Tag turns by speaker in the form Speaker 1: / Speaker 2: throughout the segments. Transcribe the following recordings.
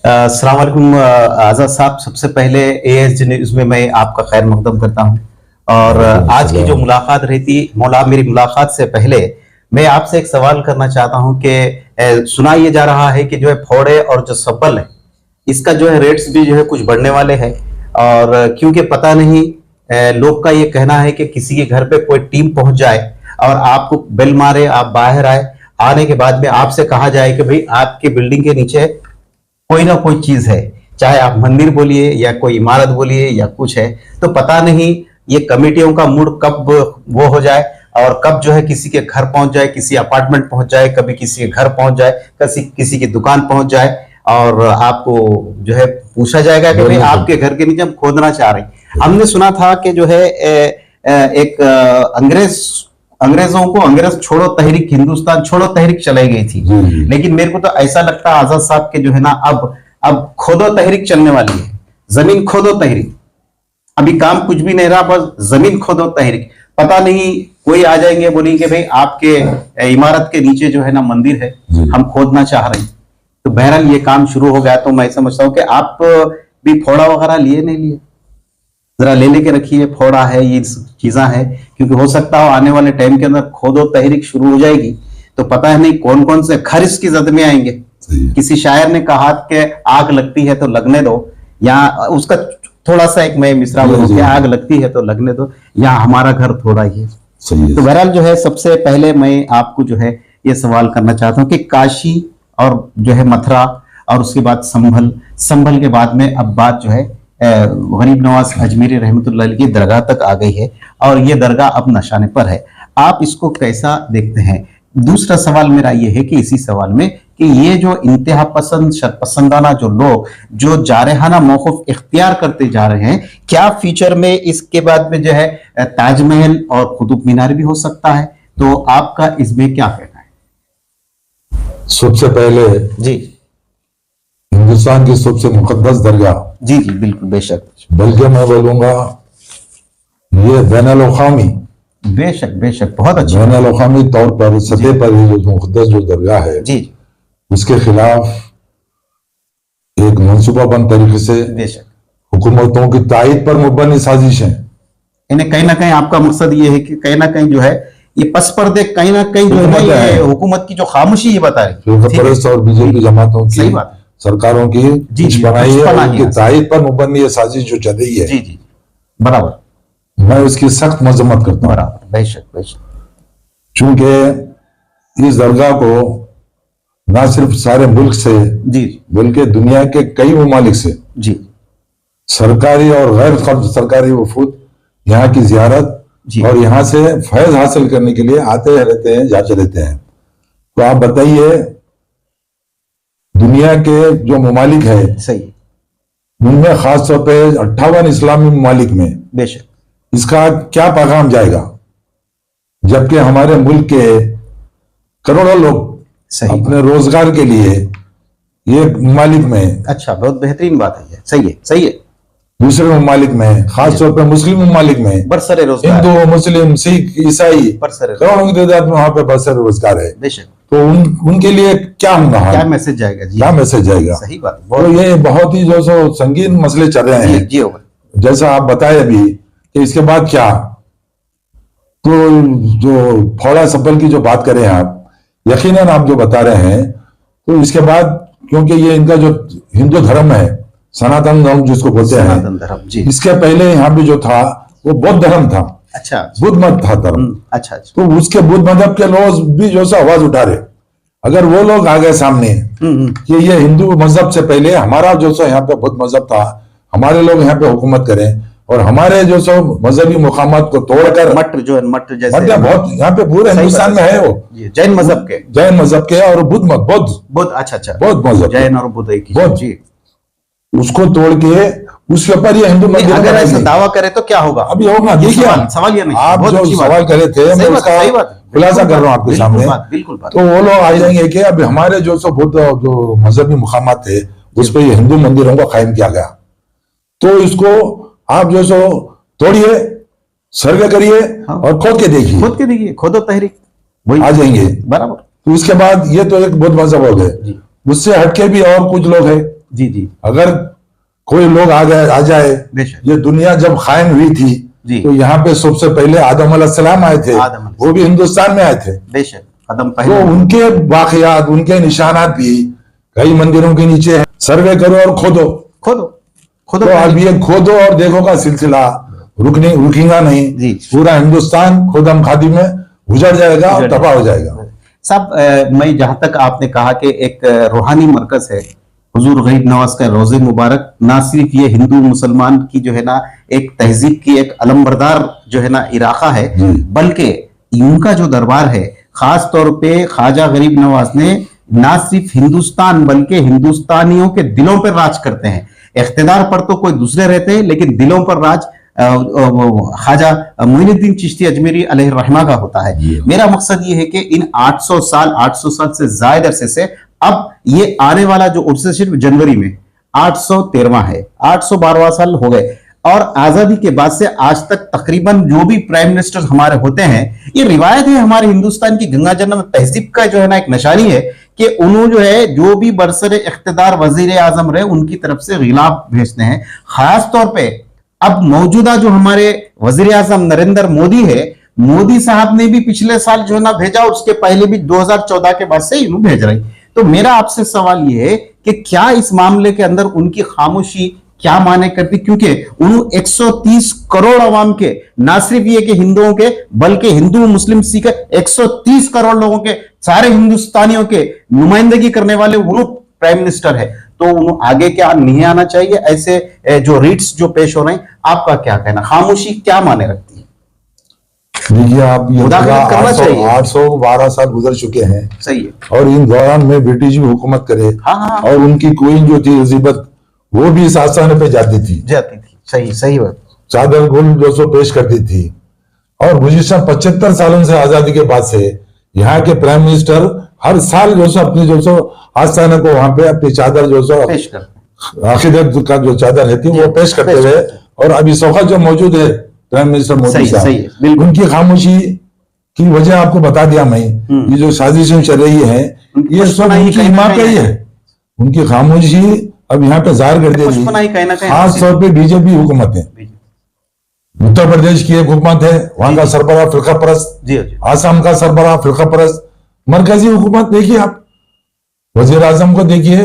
Speaker 1: अस्सलाम वालेकुम आज़ाद साहब। सबसे पहले एएसजी न्यूज़ में मैं आपका खैर मकदम करता हूं। और आज की जो मुलाकात रही थी, मेरी मुलाकात से पहले मैं आपसे एक सवाल करना चाहता हूं कि सुना ये जा रहा है कि जो है फोड़े और जो सब्बल है, इसका जो है रेट्स भी जो है कुछ बढ़ने वाले हैं। और क्योंकि पता नहीं, लोग का ये कहना है कि किसी के घर पे कोई टीम पहुंच जाए और आपको बेल मारे, आप बाहर आए, आने के बाद में आपसे कहा जाए कि भाई आपकी बिल्डिंग के नीचे कोई ना कोई चीज है, चाहे आप मंदिर बोलिए या कोई इमारत बोलिए या कुछ है। तो पता नहीं ये कमेटियों का मूड कब वो हो जाए और कब जो है किसी के घर पहुंच जाए, किसी अपार्टमेंट पहुंच जाए, कभी किसी के घर पहुंच जाए, किसी की दुकान पहुंच जाए और आपको जो है पूछा जाएगा कि भाई आपके घर के नीचे हम खोदना चाह रहे हैं। हमने सुना था कि जो है एक अंग्रेजों को अंग्रेज छोड़ो तहरीक, हिंदुस्तान छोड़ो तहरीक चलाई गई थी। लेकिन मेरे को तो ऐसा लगता है आजाद साहब के जो है ना, अब खोदो तहरीक चलने वाली है। जमीन खोदो तहरीक, अभी काम कुछ भी नहीं रहा, बस जमीन खोदो तहरीक। पता नहीं कोई आ जाएंगे, बोलेंगे भाई आपके इमारत के नीचे जो है ना मंदिर है, हम खोदना चाह रहे हैं। तो बहरहाल ये काम शुरू हो गया। तो मैं समझता हूँ कि आप भी फोड़ा वगैरह लिए नहीं लिए, जरा ले लेके रखिए। फोड़ा है, ये चीजा है, क्योंकि हो सकता हो आने वाले टाइम के अंदर खोदो तहरीक शुरू हो जाएगी तो पता है नहीं कौन कौन से खर इसकी जद में आएंगे। किसी शायर ने कहा कि आग लगती है तो लगने दो, या उसका थोड़ा सा एक मैं मिसरा बोलूं कि आग लगती है तो लगने दो, या हमारा घर थोड़ा ही है। तो बहरहाल जो है सबसे पहले मैं आपको जो है ये सवाल करना चाहता हूँ कि काशी और जो है मथुरा और उसके बाद संभल के बाद में अब बात जो है गरीब नवाज अजमेरी रहमतुल्लाह अलैह की दरगाह तक आ गई है और ये दरगाह अब नशाने पर है। आप इसको कैसा देखते हैं? दूसरा सवाल मेरा ये है कि इसी सवाल में कि ये जो इंतहा पसंद शरपसंदाना जो लोग जो जारहाना मौक़िफ़ इख्तियार करते जा रहे हैं, क्या फ्यूचर में इसके बाद में जो है ताजमहल और कुतुब मीनार भी हो सकता है? तो आपका इसमें क्या कहना है?
Speaker 2: सबसे पहले
Speaker 1: जी,
Speaker 2: हिंदुस्तान की सबसे मुकद्दस दरगाह,
Speaker 1: जी जी बिल्कुल, बेशक,
Speaker 2: बल्कि मैं बोलूंगा ये बैनुल-अक़वामी,
Speaker 1: बेशक बेशक, बहुत अच्छा,
Speaker 2: बैनुल-अक़वामी तौर पर सतह पर ये जो मुकद्दस जो दरगाह है,
Speaker 1: जी,
Speaker 2: उसके खिलाफ एक मंसूबाबंद तरीके से
Speaker 1: बेशक
Speaker 2: हुकूमतों की तायद पर मुबनी साजिश है।
Speaker 1: इन्हें कहीं ना कहीं आपका मकसद ये है कि कहीं ना कहीं जो है ये पस पर्दे कहीं ना कहीं जो है ना ये हुकूमत की जो खामोशी ये बता रही
Speaker 2: और बीजेपी जमातों की,
Speaker 1: सही बात,
Speaker 2: सरकारों की
Speaker 1: जी
Speaker 2: बनाई है, उनकी तायद पर मुबनी ये साजिश जो चल रही है,
Speaker 1: जी जी बराबर,
Speaker 2: मैं उसकी सख्त मजम्मत करता हूँ।
Speaker 1: बराबर, बेशक बेशक,
Speaker 2: चूंकि इस दरगाह को ना सिर्फ सारे मुल्क से,
Speaker 1: जी
Speaker 2: बल्कि दुनिया के कई ममालिक से
Speaker 1: जी
Speaker 2: सरकारी और गैर सरकारी वफूद यहाँ की जियारत और यहाँ से फैज हासिल करने के लिए आते रहते हैं, जाते रहते हैं। तो आप बताइए, दुनिया के जो ममालिक है,
Speaker 1: सही,
Speaker 2: उनमें खास तौर पे 58 इस्लामी ममालिक में
Speaker 1: बेशक
Speaker 2: इसका क्या पैगाम जाएगा, जबकि हमारे मुल्क के करोड़ों लोग अपने रोजगार के लिए ये ममालिक में,
Speaker 1: अच्छा, बहुत बेहतरीन बात है ये, सही है, सही है,
Speaker 2: दूसरे ममालिक में, खासतौर पर मुस्लिम ममालिक में
Speaker 1: बरसरे रोजगार,
Speaker 2: हिंदू, मुस्लिम, सिख, ईसाई करोड़ों की तादाद में वहां पे बरसरे रोजगार है।
Speaker 1: बेशक,
Speaker 2: तो उनके लिए क्या होगा,
Speaker 1: क्या मैसेज जाएगा जी,
Speaker 2: क्या मैसेज जाएगा?
Speaker 1: सही बात,
Speaker 2: तो ये बहुत ही जो सो संगीन मसले चल रहे हैं
Speaker 1: जी होगा,
Speaker 2: जैसा आप बताए अभी कि इसके बाद क्या। तो जो फोड़ा सब्बल की जो बात करें आप, यकीनन आप जो बता रहे हैं, तो इसके बाद क्योंकि ये इनका जो हिंदू धर्म है, सनातन धर्म जिसको बोलते हैं,
Speaker 1: जी,
Speaker 2: इसके पहले यहाँ भी जो था वो बौद्ध धर्म था,
Speaker 1: अच्छा,
Speaker 2: बुद्ध मत था धर्म,
Speaker 1: अच्छा,
Speaker 2: तो उसके बुद्ध मजहब के लोग भी जो सा आवाज उठा रहे। अगर वो लोग आ गए सामने कि ये हिंदू मजहब से पहले हमारा जो सो यहाँ पे बुद्ध मजहब था, हमारे लोग यहाँ पे हुकूमत करें और हमारे जो सो मजहबी मुकामात को तोड़कर,
Speaker 1: मठ जैसे
Speaker 2: बहुत यहाँ पे पूरे हिंदुस्तान में है, वो
Speaker 1: जैन मजहब के और
Speaker 2: बुद्ध,
Speaker 1: अच्छा,
Speaker 2: बौद्ध मजहब,
Speaker 1: जैन और बुद्ध एक ही, जी,
Speaker 2: उसको तोड़ के उसके ऊपर ये हिंदू मंदिर
Speaker 1: अगर ऐसा दावा करे तो क्या होगा?
Speaker 2: अभी होगा, देखिए
Speaker 1: सवाल ये नहीं,
Speaker 2: आप जो सवाल करे थे मैं उसका खुलासा कर रहा हूँ आपके सामने।
Speaker 1: बिल्कुल,
Speaker 2: तो वो लोग आ जाएंगे कि अब हमारे जो सो बुद्ध जो मजहबी मुकामात थे उस पर हिंदू मंदिरों को कायम किया गया, तो इसको आप जो सो तोड़िए, सर्वे करिए और खोद के देखिए,
Speaker 1: खोदो तहरीक
Speaker 2: आ जाएंगे
Speaker 1: बराबर।
Speaker 2: तो उसके बाद ये तो एक बुद्ध मजहब हो गए, उससे हटके भी और कुछ लोग हैं
Speaker 1: जी जी
Speaker 2: अगर कोई लोग आ जाए,
Speaker 1: बेशक।
Speaker 2: ये दुनिया जब कायम हुई थी
Speaker 1: जी।
Speaker 2: तो यहाँ पे सबसे पहले आदम अलैहिस्सलाम आए थे,
Speaker 1: आदम अलैहिस्सलाम।
Speaker 2: वो भी हिंदुस्तान में आए थे।
Speaker 1: बेशक कदम
Speaker 2: तो
Speaker 1: पहले
Speaker 2: उनके वाकयात, उनके निशानात भी कई मंदिरों के नीचे है। सर्वे करो और खोदो,
Speaker 1: खोदो
Speaker 2: तो अब ये खोदो और देखो का सिलसिला रुकेगा नहीं।
Speaker 1: जी।
Speaker 2: पूरा हिंदुस्तान खुदम खादी में उजड़ जाएगा और तबाह हो जाएगा।
Speaker 1: साहब, मैं जहां तक आपने कहा कि एक रूहानी मरकज है हुजूर गरीब नवाज का रोजे मुबारक, ना सिर्फ ये हिंदू मुसलमान की जो है ना एक तहजीब की एक अलमबरदार जो है ना इलाका है, बल्कि उनका जो दरबार है खास तौर पे ख्वाजा गरीब नवाज ने ना सिर्फ हिंदुस्तान बल्कि हिंदुस्तानियों के दिलों पर राज करते हैं। इख्तिदार पर तो कोई दूसरे रहते हैं, लेकिन दिलों पर राज ख्वाजा मोइनुद्दीन चिश्ती अजमेरी अलैहि रहमा का होता है। मेरा मकसद ये है कि इन 800 साल से ज्यादा अरसे से, अब ये आने वाला जो उर्स सिर्फ जनवरी में 813वां है, 812वां साल हो गए, और आजादी के बाद से आज तक तकरीबन जो भी प्राइम मिनिस्टर हमारे होते हैं, ये रिवायत है हमारे हिंदुस्तान की गंगा जन्म तहजीब का जो है ना एक निशानी है कि उन्होंने जो है जो भी बरसर इख्तिदार वजीर आजम रहे उनकी तरफ से गिलाफ भेजते हैं। खास तौर पे अब मौजूदा जो हमारे वजीर आजम नरेंद्र मोदी है, मोदी साहब ने भी पिछले साल जो है ना भेजा, उसके पहले भी 2014 के बाद से इन्होंने भेज रही। तो मेरा आपसे सवाल यह है कि क्या इस मामले के अंदर उनकी खामोशी क्या माने करती, क्योंकि उन्होंने 130 करोड़ अवाम के, ना सिर्फ ये कि हिंदुओं के बल्कि हिंदू मुस्लिम सिख 130 करोड़ लोगों के, सारे हिंदुस्तानियों के नुमाइंदगी करने वाले वो प्राइम मिनिस्टर है, तो उन्हें आगे क्या नहीं आना चाहिए? ऐसे जो रीट्स जो पेश हो रहे हैं, आपका क्या कहना, खामोशी क्या माने रखती है?
Speaker 2: देखिए, आप ये
Speaker 1: मुदाखलत करना चाहिए।
Speaker 2: 812 साल गुजर चुके हैं,
Speaker 1: सही है,
Speaker 2: और इन दौरान में ब्रिटिश भी हुकूमत करे,
Speaker 1: हाँ।
Speaker 2: और उनकी क्वीन जो थी एलिजाबेथ, वो भी इस आस्थाने पे जाती थी।
Speaker 1: सही सही बात,
Speaker 2: चादर गुल जो सो पेश करती थी। और गुज़िश्ता 75 सालों से आजादी के बाद से यहाँ के प्राइम मिनिस्टर हर साल जो सो अपनी जो सो आस्थाने को वहां पे अपनी चादर जो सो
Speaker 1: पेश कर,
Speaker 2: अकीदत का जो चादर रहती है वो पेश करते हुए, और अभी इस वक्त जो मौजूद है प्राइम मिनिस्टर मोदी साहब, उनकी खामोशी की वजह आपको बता दिया मैं। ये जो साजिशें चल रही है, ये सब उनकी हिम्मत का ही है। उनकी खामोशी अब यहाँ पे जाहिर कर देगी। खास तौर पे बीजेपी हुकूमत है, उत्तर प्रदेश की एक हुकूमत है, वहां का सरबराह फिरका परस्त, आसाम का सरबराह फिरका परस्त, मरकजी हुकूमत देखिए, आप वजीर आजम को देखिए,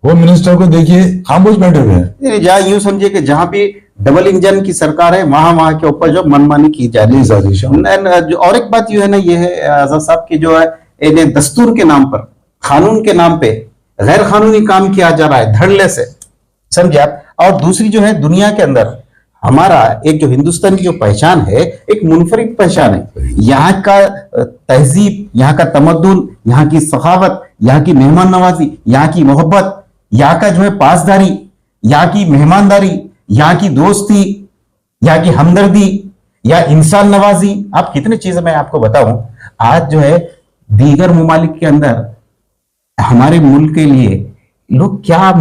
Speaker 2: होम मिनिस्टर को देखिए, खामोश बैठे हुए हैं।
Speaker 1: जहाँ यूं समझिए कि जहां भी डबल इंजन की सरकार है, वहां के ऊपर जो मनमानी की जा रही है। और एक बात ये है ना, ये है आजाद साहब की जो है इन्हें दस्तूर के नाम पर, कानून के नाम पे गैर कानूनी काम किया जा रहा है धड़ल्ले से, समझे आप। और दूसरी जो है, दुनिया के अंदर हमारा एक जो हिंदुस्तान की जो पहचान है, एक मुनफरिद पहचान है। यहाँ का तहजीब, यहाँ का तमद्दुन, यहाँ की सखावत, यहाँ की मेहमान नवाजी, यहाँ की मोहब्बत, यहाँ का जो है पासदारी, यहाँ की मेहमानदारी, यहाँ की दोस्ती, यहाँ की हमदर्दी या इंसान नवाजी, आप कितनी चीजें मैं आपको बताऊं। आज जो है दीगर ममालिक के अंदर हमारे मुल्क के लिए लोग क्या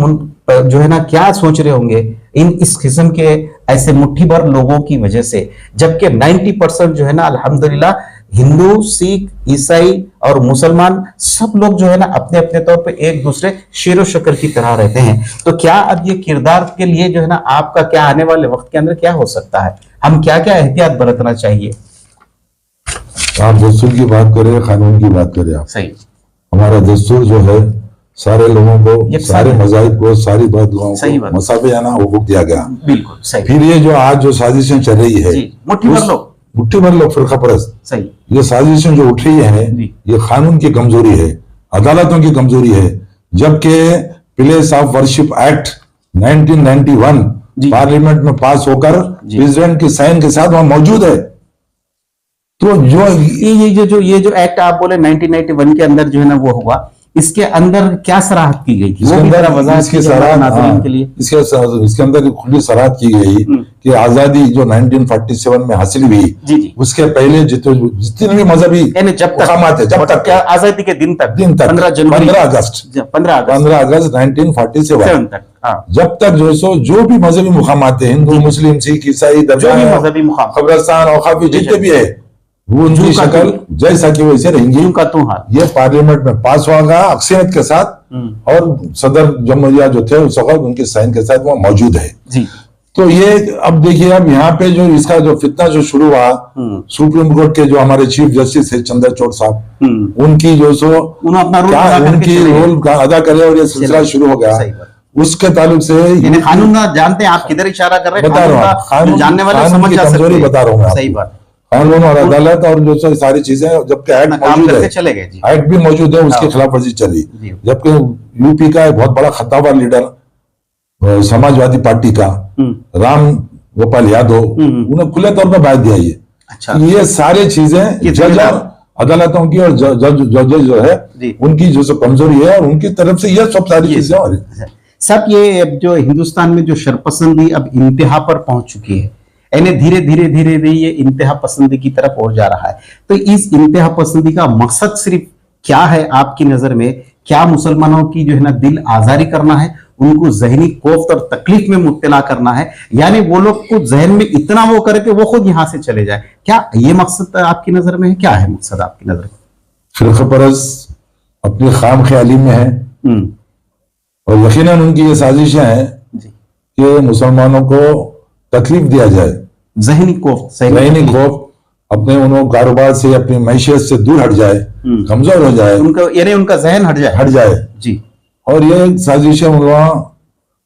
Speaker 1: जो है ना क्या सोच रहे होंगे इस किस्म के ऐसे मुट्ठी भर लोगों की वजह से, जबकि 90% जो है ना अल्हम्दुलिल्लाह हिंदू, सिख, ईसाई और मुसलमान सब लोग जो है ना अपने अपने तौर पे एक दूसरे शेरो शक्कर की तरह रहते हैं। तो क्या अब ये किरदार के लिए जो है ना आपका क्या आने वाले वक्त के अंदर क्या हो सकता है, हम क्या क्या एहतियात बरतना चाहिए?
Speaker 2: आप दस्तूर की बात करें, कानून की बात करें, आप
Speaker 1: सही,
Speaker 2: हमारा दस्तूर जो है सारे लोगों को, सारे मज़ाहिब को, सारी दुआओं को मसाबे आना हुकूक दिया गया।
Speaker 1: बिल्कुल सही।
Speaker 2: फिर ये जो आज जो साजिशें चल रही है, मुट्ठी भर लोग फिरका परस्त,
Speaker 1: सही,
Speaker 2: ये साजिशें जो उठ रही है, ये कानून की कमजोरी है, अदालतों की कमजोरी है। जबकि place of worship act 1991 parliament में पास होकर प्रेसिडेंट की साइन के साथ वहां मौजूद है। तो जो ये जो एक्ट आप बोले 1991 के अंदर जो है ना वो हुआ, इसके अंदर क्या सराहत की गई थी? इसके अंदर खुली सराहत की गई कि आजादी जो 1947 में हासिल हुई, उसके पहले जितने भी मजहबी
Speaker 1: जब तक आजादी के दिन तक 15 अगस्त
Speaker 2: 1947 तक, जब तक जो भी मजहबी मुकामात थे, हिंदू, मुस्लिम, सिख, ईसाई,
Speaker 1: मजहबी मुकाम,
Speaker 2: कब्रिस्तान और काफी जितने भी है, वो उनकी शक्ल जैसा कि वैसे रहेंगी। ये पार्लियामेंट में पास होगा अक्सरियत के साथ, और सदर जमहूरिया जो थे उस वक्त उनके साइन के साथ वो मौजूद है
Speaker 1: जी।
Speaker 2: तो ये अब देखिए, अब यहाँ पे जो इसका जो फितना जो शुरू हुआ, सुप्रीम कोर्ट के जो हमारे चीफ जस्टिस है चंद्रचूड़ साहब, उनकी जो सो उनकी रोल अदा करे और ये सिलसिला शुरू हो गया, उसके ताल्लुक से
Speaker 1: कानून जानते हैं आप किधर इशारा कर रहे हैं,
Speaker 2: बता रहा हूँ, कानून
Speaker 1: जानने वाले समझ जा सकते हैं,
Speaker 2: बता रहा हूँ,
Speaker 1: सही बात,
Speaker 2: कानून और अदालत और जो सो सारी चीजें, जबकि एक्ट मौजूद है,
Speaker 1: चले गए,
Speaker 2: एक्ट भी मौजूद है, उसकी खिलाफ वर्जी चल रही, जबकि यूपी का एक बहुत बड़ा खत्तावर लीडर समाजवादी पार्टी का राम गोपाल यादव, उन्हें खुले तौर पर बात दिया ये। अच्छा। ये सारी चीजें जज और अदालतों की और जज जो है उनकी जो कमजोरी है और उनकी तरफ से ये सब सारी चीजें हो रही।
Speaker 1: सब ये जो हिंदुस्तान में जो शरपसंदी अब इंतहा पर पहुंच चुकी है, यानी धीरे धीरे धीरे धीरे ये इंतहा पसंदी की तरफ और जा रहा है। तो इस इंतहा पसंदी का मकसद सिर्फ क्या है आपकी नजर में? क्या मुसलमानों की जो है ना दिल आजारी करना है, उनको जहनी कोफ्त और तकलीफ में मुब्तला करना है, यानी वो लोग को जहन में इतना वो करके वो खुद यहां से चले जाए? क्या ये मकसद आपकी नजर में है? क्या है मकसद आपकी नजर में?
Speaker 2: फिरका परस्त अपनी खाम ख्याली में है और यकीनन उनकी ये साजिशें हैं कि मुसलमानों को तकलीफ दिया जाए,
Speaker 1: जहनी कोफ्त
Speaker 2: अपने उन कारोबार से, अपनी मैशियत से दूर हट जाए, कमजोर हो जाए,
Speaker 1: यानी उनका जहन हट जाए जी।
Speaker 2: और ये साजिशें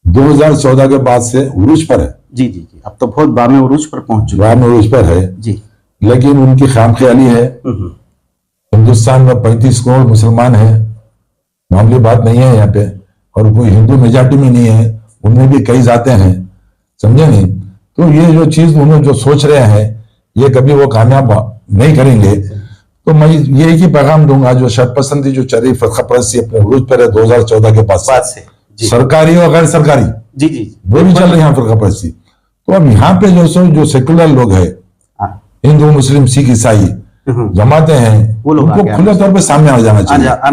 Speaker 2: 2014 के बाद से उरूज पर है
Speaker 1: जी जी जी। अब तो बहुत बामे उरूज पर पहुंच चुके,
Speaker 2: बामे उरूज पर है
Speaker 1: जी।
Speaker 2: लेकिन उनकी खामख्याली है। हिंदुस्तान में 35 करोड़ मुसलमान है, मामूली बात नहीं है यहाँ पे, और कोई हिंदू मेजॉरिटी में नहीं है, उनमें भी कई जाते हैं, समझे नहीं? तो ये जो चीज उन्होंने जो सोच रहे हैं ये कभी वो कामयाब नहीं करेंगे। तो मैं ये ही पैगाम दूंगा, जो शरपसंदी जो चल रही फरका परस्ती अपने उरूज पर है 2014 के बाद से, सरकारी और गैर सरकारी
Speaker 1: जी जी
Speaker 2: वो भी चल रही है फरका परस्ती। तो अब यहाँ पे जो सेकुलर लोग है, हिंदू मुस्लिम सिख ईसाई जमाते हैं, उनको खुले तौर पे सामने आ जाना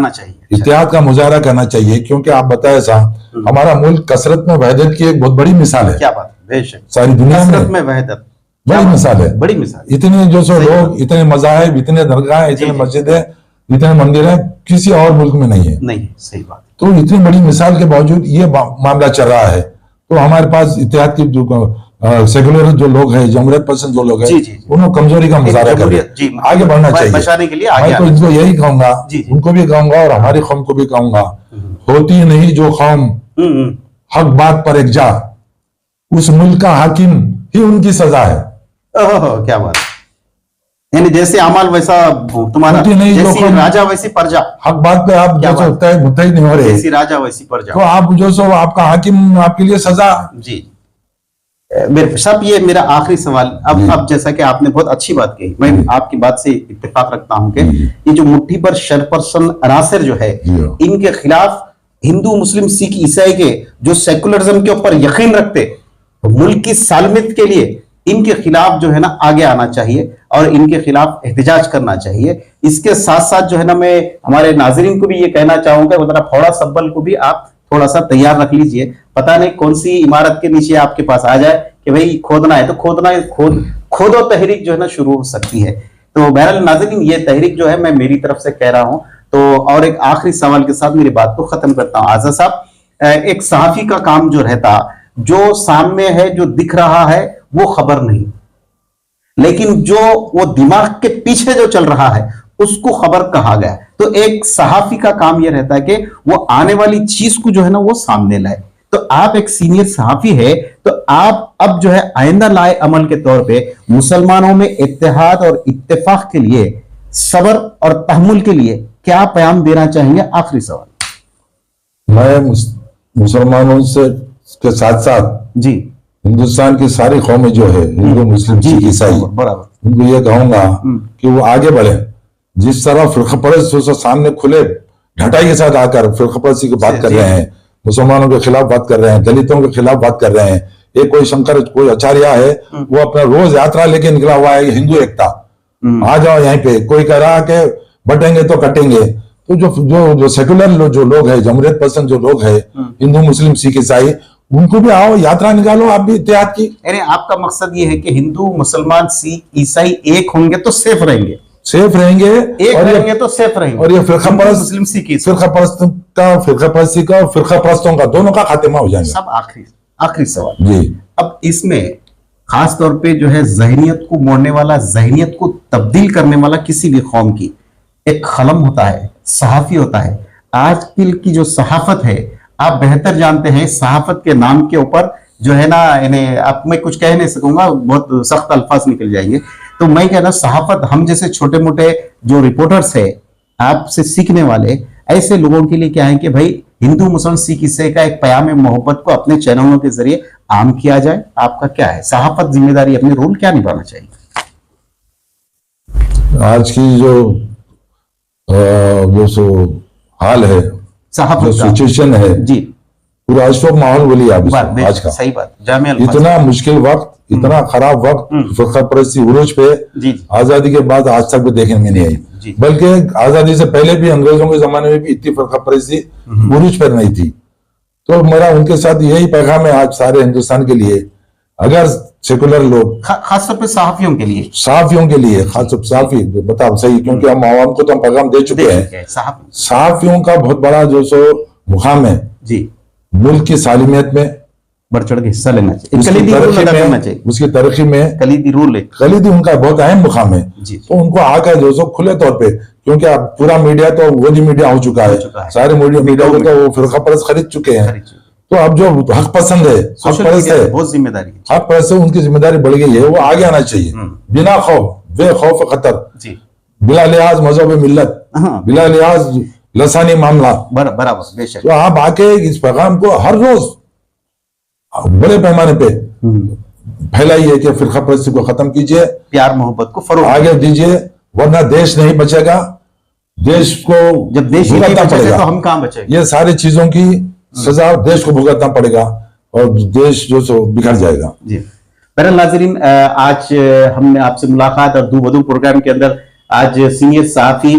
Speaker 2: चाहिए, इत्तेहाद का मुजाहरा करना चाहिए, क्योंकि आप बताए साहब हमारा मुल्क कसरत में वहदत की एक बहुत बड़ी मिसाल है।
Speaker 1: क्या बात है, बेशक
Speaker 2: सारी दुनिया में
Speaker 1: वहदत
Speaker 2: बड़ी मिसाल है,
Speaker 1: बड़ी मिसाल।
Speaker 2: इतने जो सो लोग, इतने मज़ाहिब, इतने दरगाह, इतने मस्जिदें, इतने मंदिर हैं, किसी और मुल्क में नहीं है।
Speaker 1: नहीं, सही बात।
Speaker 2: तो इतनी बड़ी मिसाल के बावजूद ये मामला चल रहा है। तो हमारे पास इत्तेहाद की जो सेकुलर जो लोग हैं, जमहूरियत पसंद जो लोग हैं, उन्होंने कमजोरी का मुजाहरा कर आगे बढ़ना चाहिए,
Speaker 1: बचाने के लिए
Speaker 2: मैं तो इनको यही कहूंगा, उनको भी कहूंगा और हमारी कौम को भी कहूंगा, होती नहीं जो कौम हक बात पर एक जा, उस मुल्क का हाकिम ही उनकी सजा है।
Speaker 1: क्या बात, यानी जैसे अमाल वैसा तुम्हारा, जैसी राजा वैसी प्रजा,
Speaker 2: हक बात पे आप जो होता है मुत्तहिद नहीं हो रहे,
Speaker 1: जैसी राजा वैसी प्रजा,
Speaker 2: तो आप जो सो आपका हाकिम आपके लिए सजा
Speaker 1: जी। सब ये मेरा आखिरी सवाल, अब जैसा कि आपने बहुत अच्छी बात कही, मैं आपकी बात से इत्तेफाक रखता हूं कि ये जो मुट्ठी पर शरपरसन अनासर जो है, इनके खिलाफ हिंदू मुस्लिम सिख ईसाई के जो सेकुलरिज्म के ऊपर यकीन रखते, मुल्क की सालमियत के लिए इनके खिलाफ जो है ना आगे आना चाहिए और इनके खिलाफ एहतजाज करना चाहिए। इसके साथ साथ जो है ना मैं हमारे नाजरीन को भी ये कहना चाहूंगा, मतलब फौड़ा सब्बल को भी आप थोड़ा सा तैयार रख लीजिए, पता नहीं कौन सी इमारत के नीचे आपके पास आ जाए कि भाई खोदना है, तो खोदो तहरीक जो है ना शुरू हो सकती है। तो बहरहाल नाज़रीन, ये तहरीक जो है मैं मेरी तरफ से कह रहा हूं। तो और एक आखिरी सवाल के साथ मेरी बात को खत्म करता हूं। आज़ाद साहब, एक सहाफी का काम जो रहता, जो सामने है, जो दिख रहा है वो खबर नहीं, लेकिन जो वो दिमाग के पीछे जो चल रहा है उसको खबर कहा गया। तो एक सहाफी का काम यह रहता है कि वो आने वाली चीज को जो है ना वो सामने लाए। तो आप एक सीनियर सहाफी है, तो आप अब जो है आइंदा लाए अमल के तौर पे मुसलमानों में इत्तेहाद और इत्तेफाक के लिए, सब्र और तहम्मुल के लिए क्या पैगाम देना चाहेंगे? आखिरी सवाल।
Speaker 2: मैं मुसलमानों से के साथ साथ
Speaker 1: जी
Speaker 2: हिंदुस्तान की सारी कौमें जो है, हिंदू मुस्लिम सिख ईसाई,
Speaker 1: बराबर,
Speaker 2: उनको ये कहूंगा कि वो आगे बढ़े। जिस तरह फिरका परस्त सामने खुले ढटाई के साथ आकर फिरका परस्ती की बात कर रहे हैं, मुसलमानों के खिलाफ बात कर रहे हैं, दलितों के खिलाफ बात कर रहे हैं। एक कोई शंकर कोई आचार्य है, वो अपना रोज यात्रा लेके निकला हुआ है, हिंदू एकता, आ जाओ यहीं पे। कोई कह रहा कि बटेंगे तो कटेंगे। तो जो सेकुलर जो लोग हैं, जमहूरियत पसंद जो लोग हैं, हिंदू मुस्लिम सिख ईसाई, उनको भी आओ, यात्रा निकालो आप भी इत्तेहाद की।
Speaker 1: यानी आपका मकसद ये है कि हिंदू मुसलमान सिख ईसाई एक होंगे तो सेफ रहेंगे,
Speaker 2: एक रहेंगे
Speaker 1: तो सेफ रहेंगे।
Speaker 2: और ये फिरका परस्त
Speaker 1: मुस्लिम सिख
Speaker 2: फिरका परस्त का, फिरका परस्ती का और फिरका परस्तों का, दोनों का खात्मा हो जाएगा।
Speaker 1: सब आखिरी सवाल
Speaker 2: जी।
Speaker 1: अब इसमें खास तौर पे जो है जहनियत को मोड़ने वाला, जहनियत को तब्दील करने वाला किसी भी कौम की एक कलम होता है, सहाफी होता है। आजकल की जो सहाफत है, आप बेहतर जानते हैं, सहाफत के नाम के ऊपर जो है ना, इन्हें अब मैं कुछ कह नहीं सकूंगा, बहुत सख्त अल्फाज निकल जाएंगे। तो मैं कहना, सहाफत हम जैसे छोटे मोटे जो रिपोर्टर्स है, आपसे सीखने वाले ऐसे लोगों के लिए क्या है कि भाई हिंदू मुसलमान सिख ईसाई का एक प्याम मोहब्बत को अपने चैनलों के जरिए आम किया जाए। आपका क्या है, सहाफत जिम्मेदारी अपने रोल क्या निभाना चाहिए?
Speaker 2: आज की जो हाल है, जो सिचुएशन है
Speaker 1: जी,
Speaker 2: पूरा अशोक माहौल बोलिए आप आज का,
Speaker 1: सही बात, जामिया
Speaker 2: इतना मुश्किल वक्त, इतना खराब वक्त फिरका परस्ती उरूज पे आजादी के बाद आज तक भी देखने में नहीं आई। बल्कि आजादी से पहले भी अंग्रेजों के जमाने में भी इतनी फिरका परस्ती उरूज पर नहीं थी। तो मेरा उनके साथ यही पैगाम है आज सारे हिंदुस्तान के लिए, अगर सेकुलर लोग,
Speaker 1: खासतौर पे सहाफियों के लिए,
Speaker 2: खास सहाफी बताओ सही, क्योंकि हम आवाम को तो हम पैगाम दे चुके हैं। सहाफियों का बहुत बड़ा जो सो मुकाम है जी, मुल्क की सालिमियत में
Speaker 1: बढ़ चढ़ के हिस्सा लेना चाहिए,
Speaker 2: उसकी तरक्की में
Speaker 1: कलीदी
Speaker 2: उनका बहुत अहम मुकाम है। तो उनको आकर जो सो खुले तौर पे, क्योंकि अब पूरा मीडिया तो वही मीडिया हो चुका है, सारे मीडिया को तो वो फिरका परस्त खरीद चुके हैं। तो अब जो हक पसंद है, हक परस्त है,
Speaker 1: बहुत जिम्मेदारी,
Speaker 2: हक परस्त है, उनकी जिम्मेदारी बढ़ गई है, वो आगे आना चाहिए बिना खौफ, बेखौफ खतर, बिला लिहाज मजहब मिल्लत, बिला लिहाज लसानी मामला,
Speaker 1: बराबर बेशक।
Speaker 2: तो आप आके इस पैगाम को हर रोज बड़े पैमाने पे फैलाइए कि फिरका परस्ती को खत्म कीजिए,
Speaker 1: प्यार मोहब्बत को फरोग
Speaker 2: आगे दीजिए, वरना देश नहीं बचेगा। देश को
Speaker 1: जब देश भुगतना पड़ेगा तो हम कहां बचेंगे?
Speaker 2: ये सारी चीजों की सजा देश को भुगतना पड़ेगा और देश जो सो बिगड़ जाएगा।
Speaker 1: जी बहरहाल नाज़रीन, आज हमने आपसे मुलाकात और दूबदू प्रोग्राम के अंदर आज सीनियर सहाफी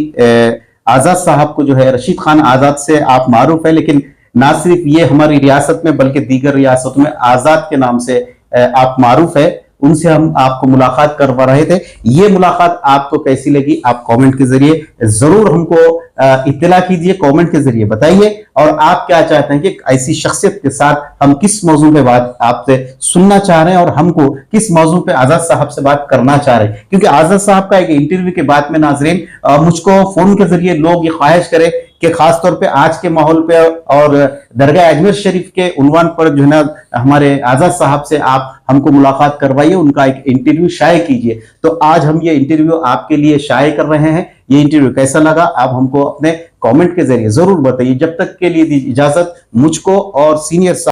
Speaker 1: आजाद साहब को जो है, रशीद खान आजाद से आप मारूफ है, लेकिन ना सिर्फ ये हमारी रियासत में बल्कि दीगर रियासतों में आजाद के नाम से आप मारूफ है। उनसे हम आपको मुलाकात करवा रहे थे। ये मुलाकात आपको कैसी लगी, आप कमेंट के जरिए जरूर हमको इत्तला कीजिए, कमेंट के जरिए बताइए। और आप क्या चाहते हैं कि ऐसी शख्सियत के साथ हम किस मौजू पे बात आपसे सुनना चाह रहे हैं और हमको किस मौजू पे आजाद साहब से बात करना चाह रहे हैं। क्योंकि आजाद साहब का एक इंटरव्यू के बाद में नाजरीन मुझको फोन के जरिए लोग ये ख्वाहिश करें कि खासतौर पे आज के माहौल पे और दरगाह अजमेर शरीफ के उन्वान पर जो है ना, हमारे आजाद साहब से आप हमको मुलाकात करवाइए, उनका एक इंटरव्यू शाये कीजिए। तो आज हम ये इंटरव्यू आपके लिए शाये कर रहे हैं। ये इंटरव्यू कैसा लगा आप हमको अपने कमेंट के जरिए जरूर बताइए। जब तक के लिए दी इजाजत मुझको और सीनियर